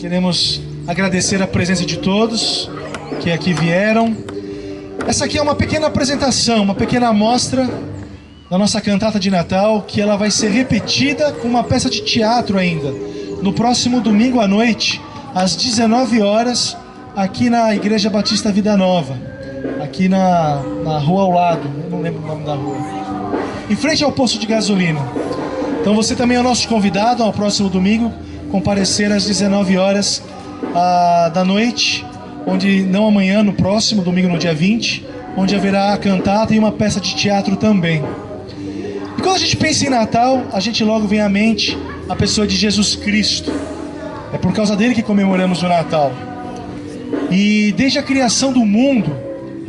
Queremos agradecer a presença de todos que aqui vieram. Essa aqui é uma pequena apresentação, uma pequena amostra da nossa cantata de Natal, que ela vai ser repetida com uma peça de teatro ainda, no próximo domingo à noite, às 19 horas, aqui na Igreja Batista Vida Nova, aqui na rua ao lado, eu não lembro o nome da rua, em frente ao posto de gasolina. Então você também é o nosso convidado ao próximo domingo, comparecer às 19 horas da noite, onde não amanhã, no próximo domingo, no dia 20, onde haverá a cantata e uma peça de teatro também. E quando a gente pensa em Natal, a gente logo vem à mente a pessoa de Jesus Cristo. É por causa dele que comemoramos o Natal. E desde a criação do mundo,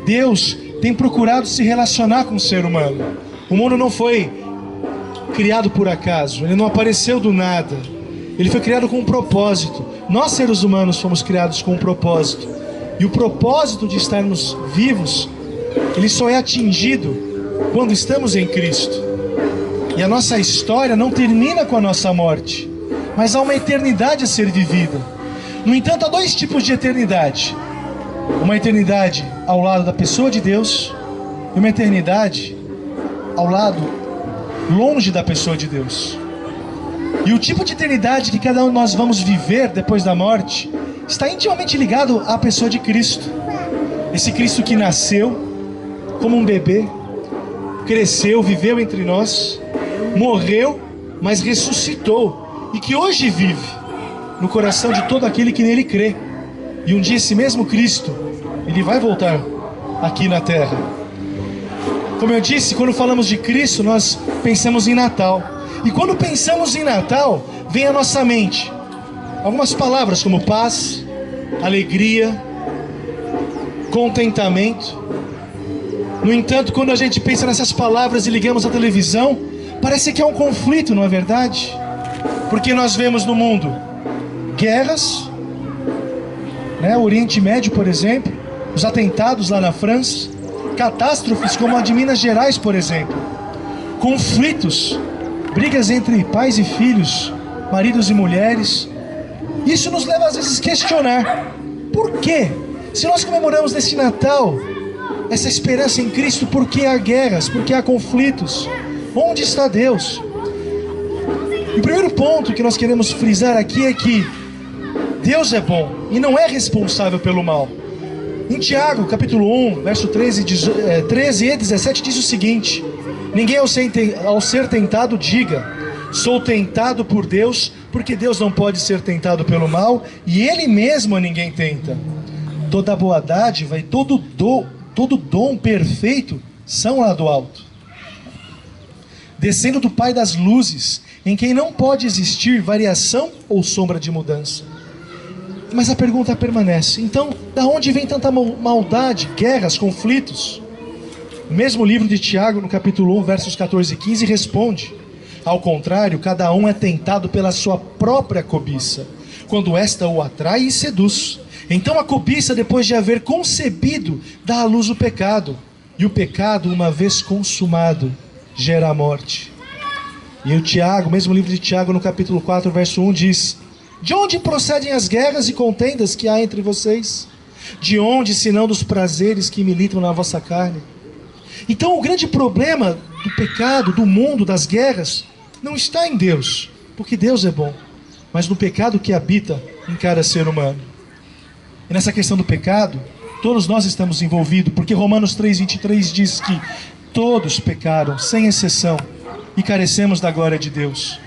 Deus tem procurado se relacionar com o ser humano. O mundo não foi criado por acaso, ele não apareceu do nada. Ele foi criado com um propósito. Nós, seres humanos, fomos criados com um propósito. E o propósito de estarmos vivos, ele só é atingido quando estamos em Cristo. E a nossa história não termina com a nossa morte, mas há uma eternidade a ser vivida. No entanto, há dois tipos de eternidade: uma eternidade ao lado da pessoa de Deus e uma eternidade ao lado, longe da pessoa de Deus. E o tipo de eternidade que cada um de nós vamos viver depois da morte está intimamente ligado à pessoa de Cristo. Esse Cristo que nasceu como um bebê, cresceu, viveu entre nós, morreu, mas ressuscitou, e que hoje vive no coração de todo aquele que nele crê. E um dia esse mesmo Cristo, ele vai voltar aqui na terra. Como eu disse, quando falamos de Cristo, nós pensamos em Natal. E quando pensamos em Natal, vem à nossa mente algumas palavras como paz, alegria, contentamento. No entanto, quando a gente pensa nessas palavras e ligamos a televisão, parece que é um conflito, não é verdade? Porque nós vemos no mundo guerras, o Oriente Médio, por exemplo, os atentados lá na França, catástrofes como a de Minas Gerais, por exemplo, conflitos, brigas entre pais e filhos, maridos e mulheres. Isso nos leva às vezes a questionar: por quê? Se nós comemoramos nesse Natal essa esperança em Cristo, por que há guerras? Por que há conflitos? Onde está Deus? E o primeiro ponto que nós queremos frisar aqui é que Deus é bom e não é responsável pelo mal. Em Tiago, capítulo 1, verso 13 e 17 diz o seguinte: ninguém ao ser tentado diga, sou tentado por Deus, porque Deus não pode ser tentado pelo mal, e Ele mesmo a ninguém tenta. Toda boa dádiva e todo dom perfeito são lá do alto, descendo do Pai das luzes, em quem não pode existir variação ou sombra de mudança. Mas a pergunta permanece: então, da onde vem tanta maldade, guerras, conflitos? O mesmo livro de Tiago, no capítulo 1, versos 14 e 15, responde: ao contrário, cada um é tentado pela sua própria cobiça, quando esta o atrai e seduz. Então a cobiça, depois de haver concebido, dá à luz o pecado, e o pecado, uma vez consumado, gera a morte. E o Tiago, o mesmo livro de Tiago, no capítulo 4, verso 1, diz: de onde procedem as guerras e contendas que há entre vocês? De onde, senão dos prazeres que militam na vossa carne? Então o grande problema do pecado, do mundo, das guerras, não está em Deus, porque Deus é bom, mas no pecado que habita em cada ser humano. E nessa questão do pecado, todos nós estamos envolvidos, porque Romanos 3,23 diz que todos pecaram, sem exceção, e carecemos da glória de Deus.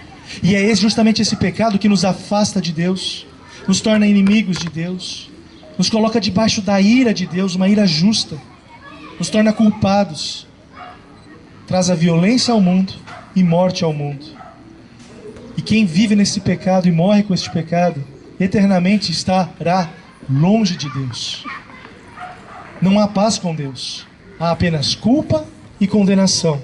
E é justamente esse pecado que nos afasta de Deus, nos torna inimigos de Deus, nos coloca debaixo da ira de Deus, uma ira justa, nos torna culpados, traz a violência ao mundo e morte ao mundo. E quem vive nesse pecado e morre com este pecado, eternamente estará longe de Deus. Não há paz com Deus, há apenas culpa e condenação.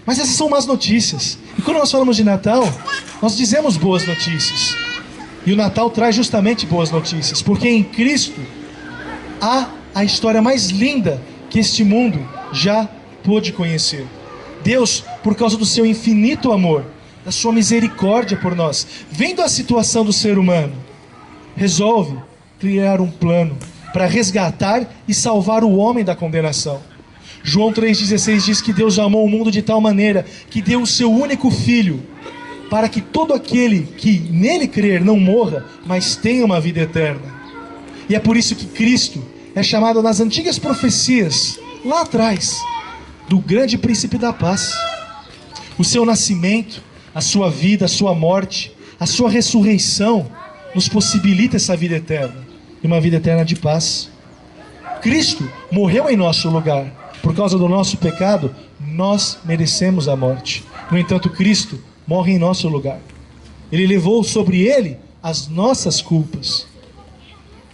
Mas essas são más notícias. E quando nós falamos de Natal, nós dizemos boas notícias. E o Natal traz justamente boas notícias, porque em Cristo há a história mais linda que este mundo já pôde conhecer. Deus, por causa do seu infinito amor, da sua misericórdia por nós, vendo a situação do ser humano, resolve criar um plano para resgatar e salvar o homem da condenação. João 3,16 diz que Deus amou o mundo de tal maneira que deu o seu único filho, para que todo aquele que nele crer não morra, mas tenha uma vida eterna. E é por isso que Cristo é chamado nas antigas profecias, lá atrás, do grande príncipe da paz. O seu nascimento, a sua vida, a sua morte, a sua ressurreição nos possibilita essa vida eterna, e uma vida eterna de paz. Cristo morreu em nosso lugar. Por causa do nosso pecado, nós merecemos a morte. No entanto, Cristo morre em nosso lugar. Ele levou sobre ele as nossas culpas.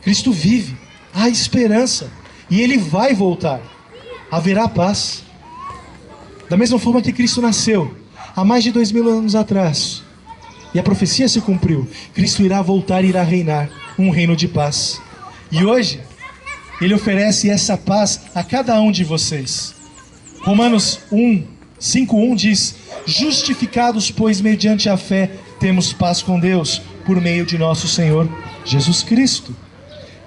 Cristo vive, há esperança, e ele vai voltar. Haverá paz. Da mesma forma que Cristo nasceu há mais de 2000 anos atrás, e a profecia se cumpriu, Cristo irá voltar e irá reinar um reino de paz. E hoje Ele oferece essa paz a cada um de vocês. Romanos 5:1 diz: justificados, pois, mediante a fé, temos paz com Deus, por meio de nosso Senhor Jesus Cristo.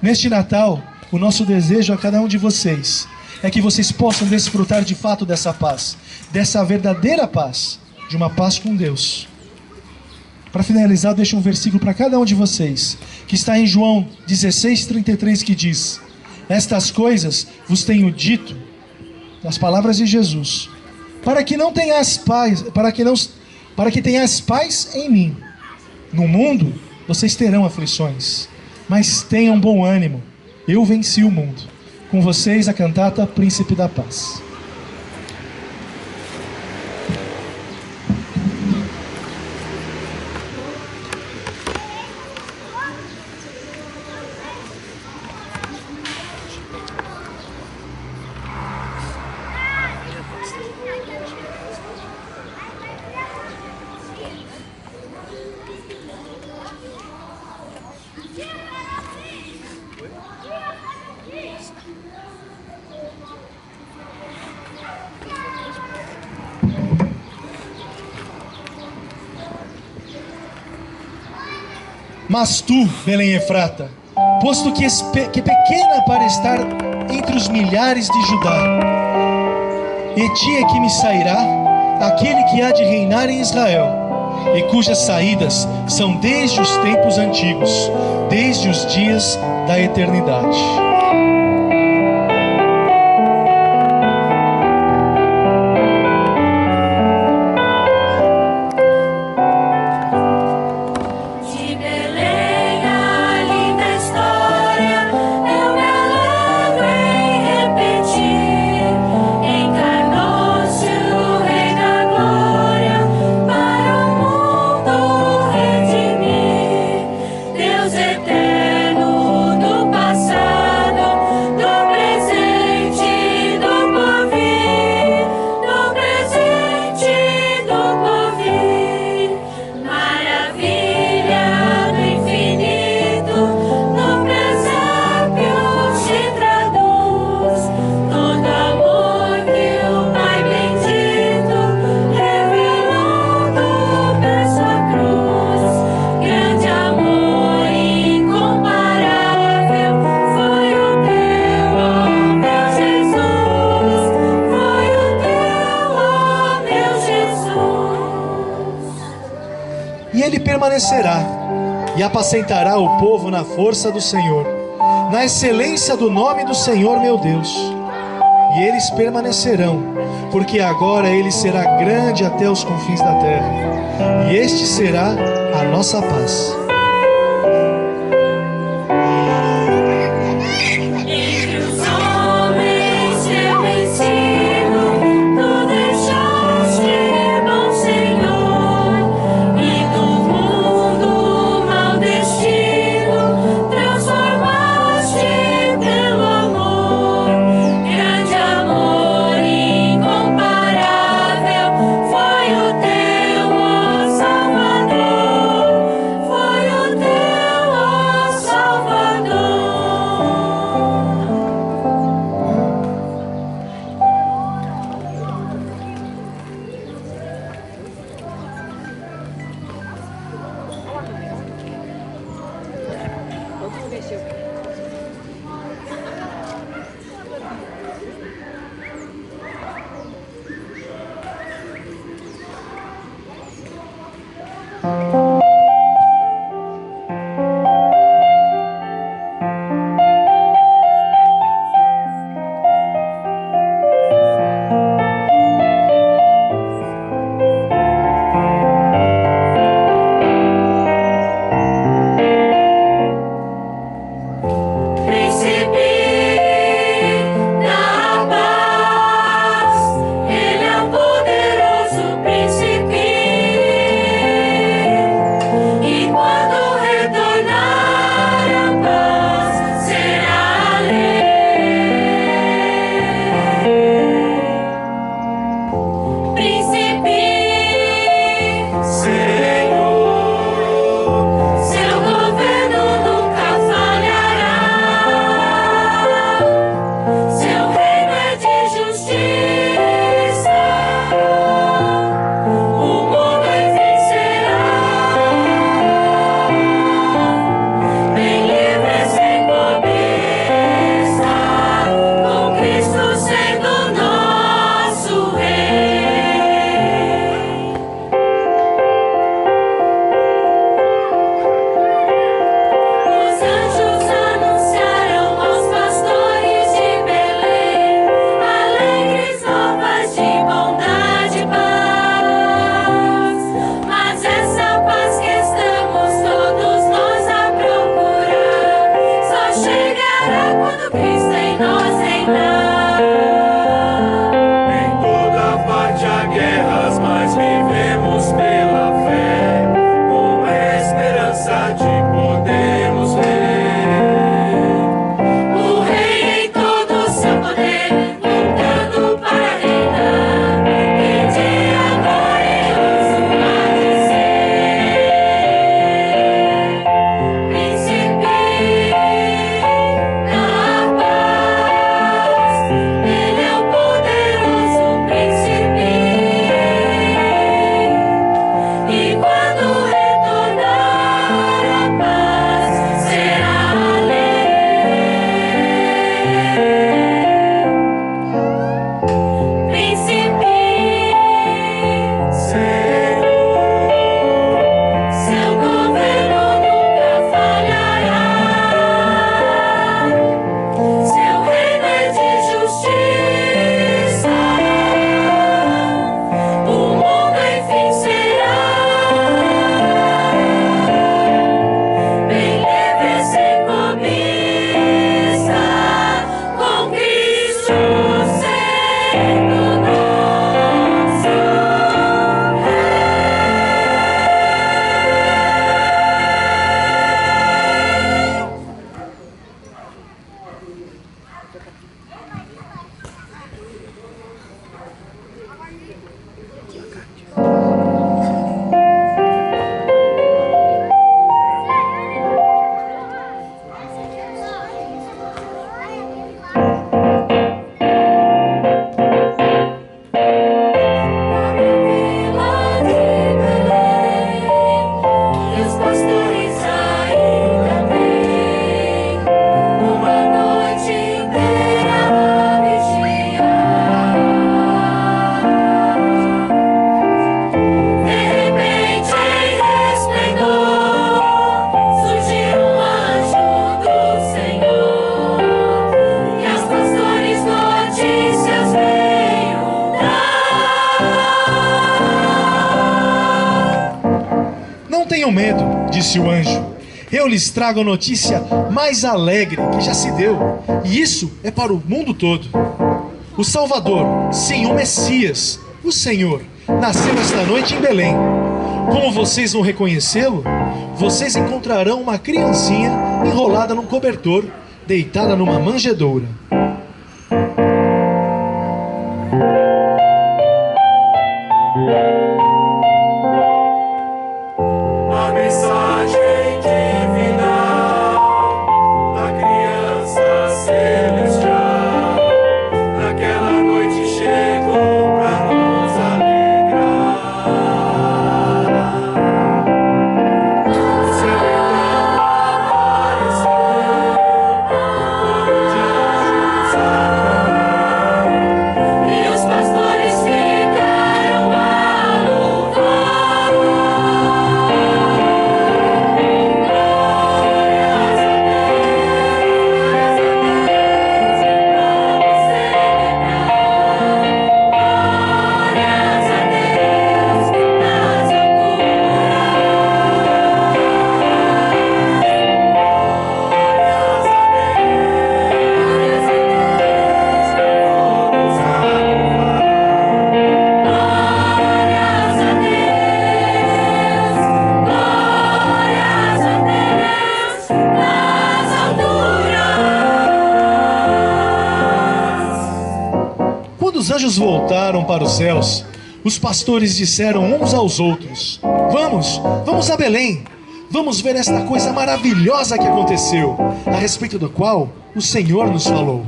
Neste Natal, o nosso desejo a cada um de vocês é que vocês possam desfrutar de fato dessa paz, dessa verdadeira paz, de uma paz com Deus. Para finalizar, eu deixo um versículo para cada um de vocês, que está em João 16:33, que diz: estas coisas vos tenho dito, nas palavras de Jesus, para que tenhais paz em mim. No mundo vocês terão aflições, mas tenham bom ânimo, eu venci o mundo. Com vocês a cantata Príncipe da Paz. Mas tu, Belém Efrata, posto que pequena para estar entre os milhares de Judá, e ti é que me sairá aquele que há de reinar em Israel, e cujas saídas são desde os tempos antigos, desde os dias da eternidade. E ele permanecerá e apacentará o povo na força do Senhor, na excelência do nome do Senhor meu Deus. E eles permanecerão, porque agora ele será grande até os confins da terra, e este será a nossa paz. Foi tenham medo, disse o anjo. Eu lhes trago a notícia mais alegre que já se deu, e isso é para o mundo todo. O Salvador, sim, o Messias, o Senhor, nasceu esta noite em Belém. Como vocês vão reconhecê-lo? Vocês encontrarão uma criancinha enrolada num cobertor, deitada numa manjedoura. A mensagem divinal da criança celestial naquela noite chegou pra nos alegrar. O céu então apareceu os anjos voltaram para os céus, os pastores disseram uns aos outros: vamos a Belém. Vamos ver esta coisa maravilhosa que aconteceu, a respeito do qual o Senhor nos falou.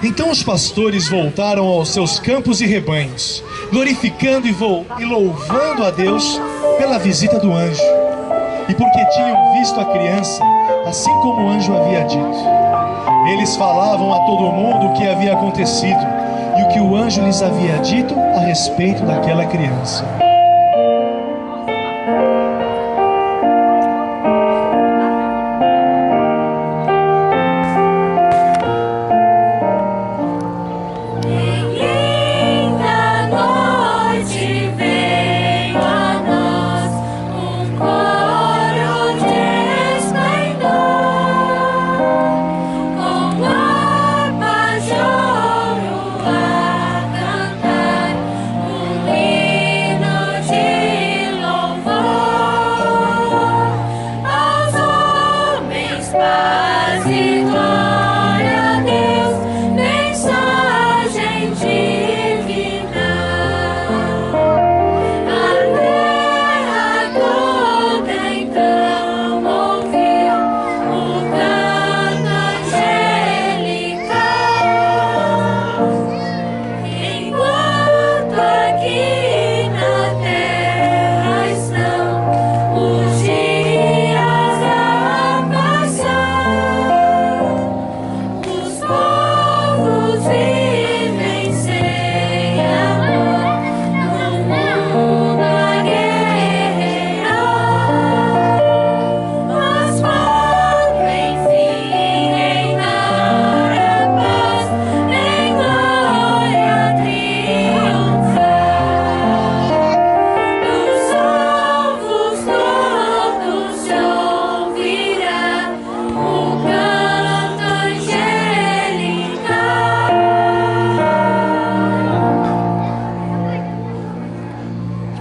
Então os pastores voltaram aos seus campos e rebanhos, glorificando e louvando a Deus pela visita do anjo, e porque tinham visto a criança, assim como o anjo havia dito. Eles falavam a todo mundo o que havia acontecido e o que o anjo lhes havia dito a respeito daquela criança.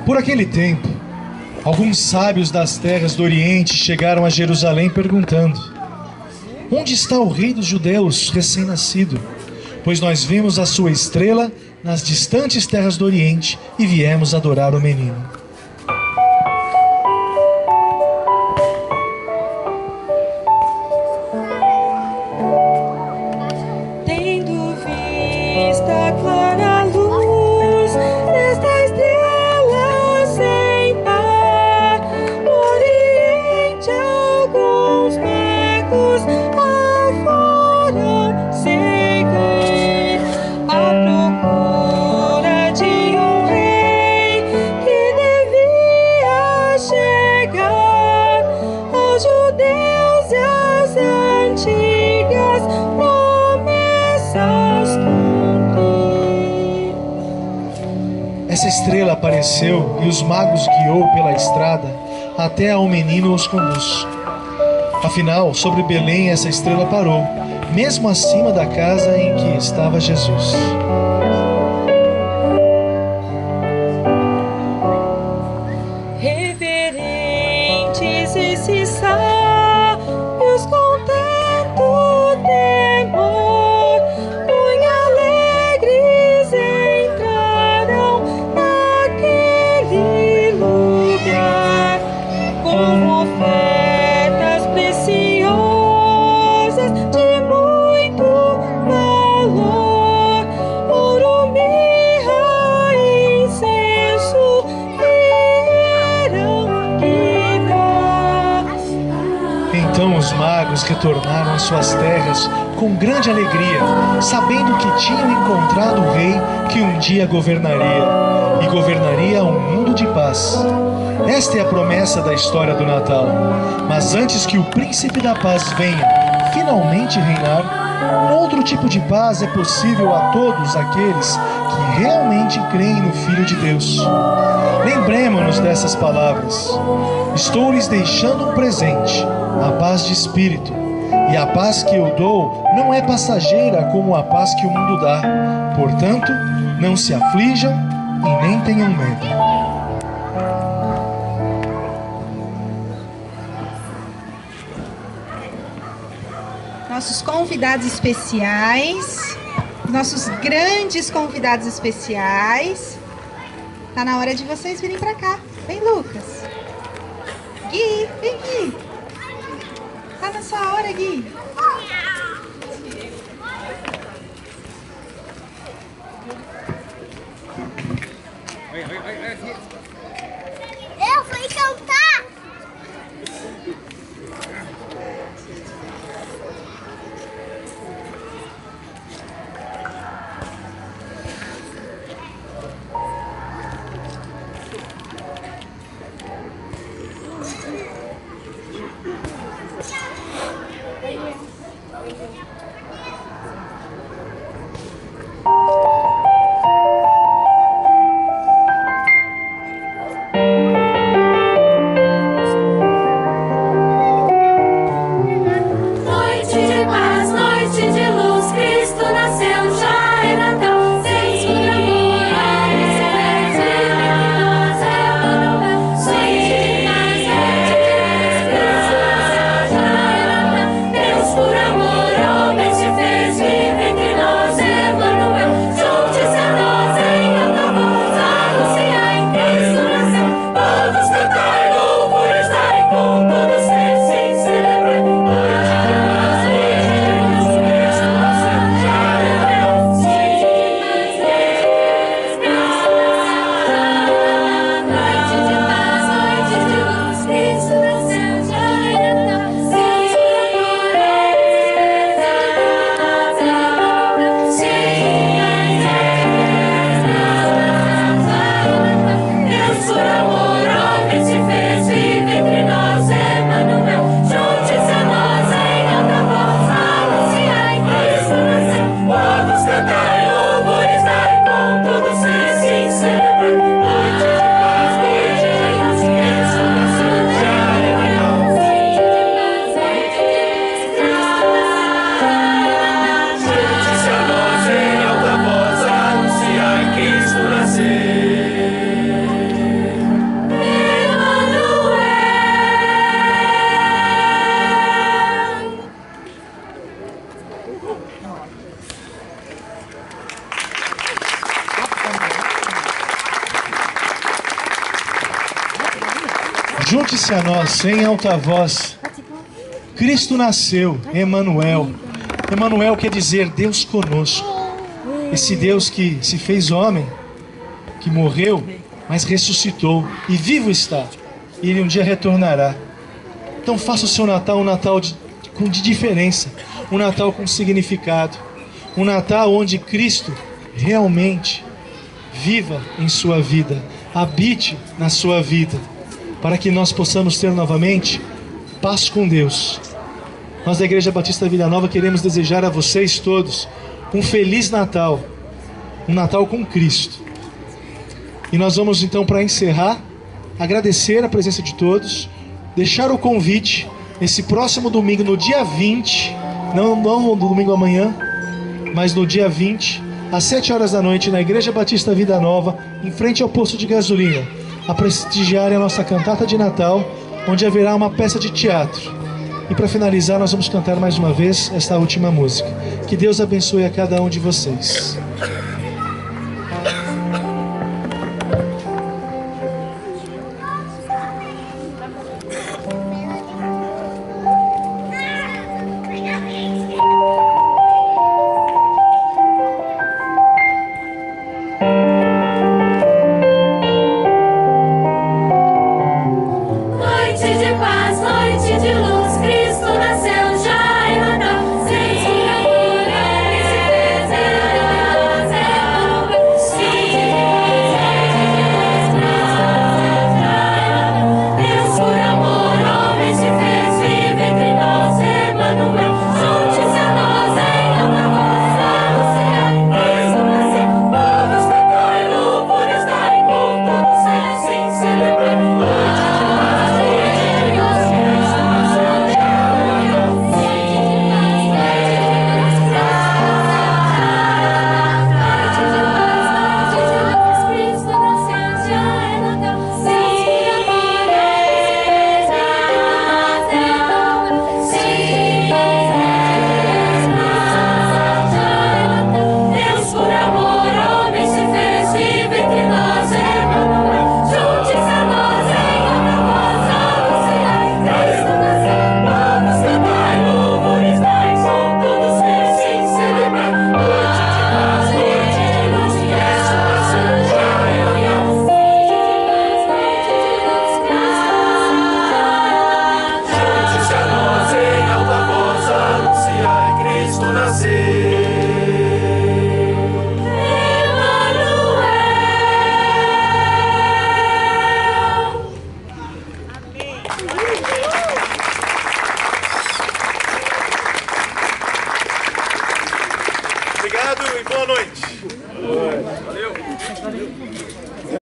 Por aquele tempo, alguns sábios das terras do Oriente chegaram a Jerusalém perguntando: onde está o rei dos judeus recém-nascido? Pois nós vimos a sua estrela nas distantes terras do Oriente e viemos adorar o menino. Tendo visto a clara luz desta estrela sem par, no Oriente alguns pecos foram seguir à procura de um rei que desceu e os magos guiou pela estrada até ao menino os conduz. Afinal, sobre Belém essa estrela parou, mesmo acima da casa em que estava Jesus. Reverentes esses sábios com tanto temor, muito alegres entraram naquele lugar, com ofertas preciosas de muito valor, ouro, mirra, incenso, vieram quitar. Então os magos retornaram às suas terras com grande alegria, sabendo que tinham encontrado o rei que um dia governaria, e governaria um mundo de paz. Esta é a promessa da história do Natal. Mas antes que o príncipe da paz venha finalmente reinar, outro tipo de paz é possível a todos aqueles que realmente creem no Filho de Deus. Lembremos-nos dessas palavras. Estou lhes deixando um presente, a paz de espírito. E a paz que eu dou não é passageira como a paz que o mundo dá. Portanto, não se aflijam e nem tenham medo. Nossos convidados especiais, nossos grandes convidados especiais. Tá na hora de vocês virem pra cá. Vem, Lucas. Gui, vem, Gui. Tá na sua hora, Gui. Eu fui cantar! Junte-se a nós em alta voz. Cristo nasceu, Emanuel. Emanuel quer dizer Deus conosco. Esse Deus que se fez homem, que morreu, mas ressuscitou e vivo está. E Ele um dia retornará. Então faça o seu Natal um Natal de diferença, um Natal com significado, um Natal onde Cristo realmente viva em sua vida, habite na sua vida, para que nós possamos ter novamente paz com Deus. Nós da Igreja Batista Vida Nova queremos desejar a vocês todos um feliz Natal, um Natal com Cristo. E nós vamos então, para encerrar, agradecer a presença de todos, deixar o convite, esse próximo domingo, no dia 20, não no domingo amanhã, mas no dia 20, às 7 horas da noite, na Igreja Batista Vida Nova, em frente ao posto de gasolina, a prestigiar a nossa cantata de Natal, onde haverá uma peça de teatro. E para finalizar, nós vamos cantar mais uma vez esta última música. Que Deus abençoe a cada um de vocês. Obrigado e boa noite. Valeu.